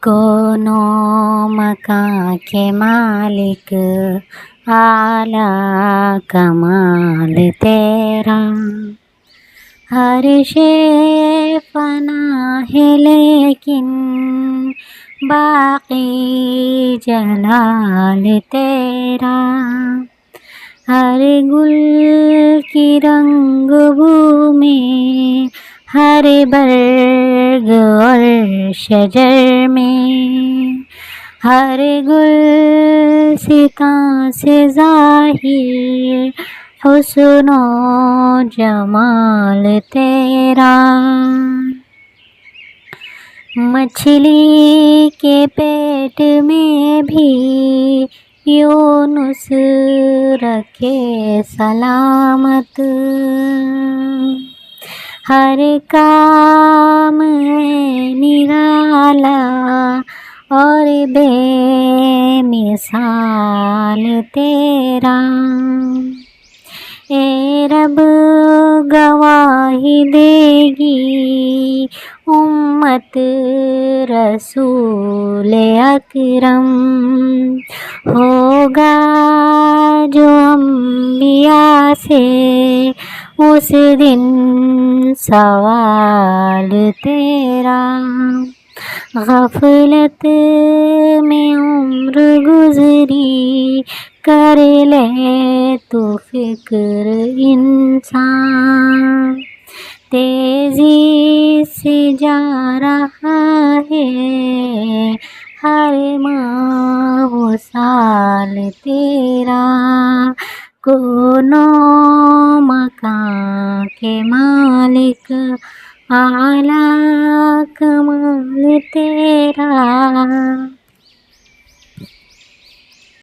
کونوں مکان کے مالک اعلیٰ کمال تیرا، ہر شے فنا ہے لیکن باقی جلال تیرا، ہر گل کی رنگ بو میں، ہر برگ اور شجر میں، ہر گلستاں سے ظاہر حسن و جمال تیرا، مچھلی کے پیٹ میں بھی یونس رکھے سلامت، ہر کام ہے نرالا اور بے مثال تیرا، اے رب گواہی دے گی امت رسول اکرم، ہوگا جو انبیاء سے اس دن سوال تیرا، غفلت میں عمر گزری کر لے تو فکر انسان، تیزی سے جا رہا ہے ہر ماہ و سال تیرا، کونوں مکان کے مالک اعلیٰ کمال تیرا۔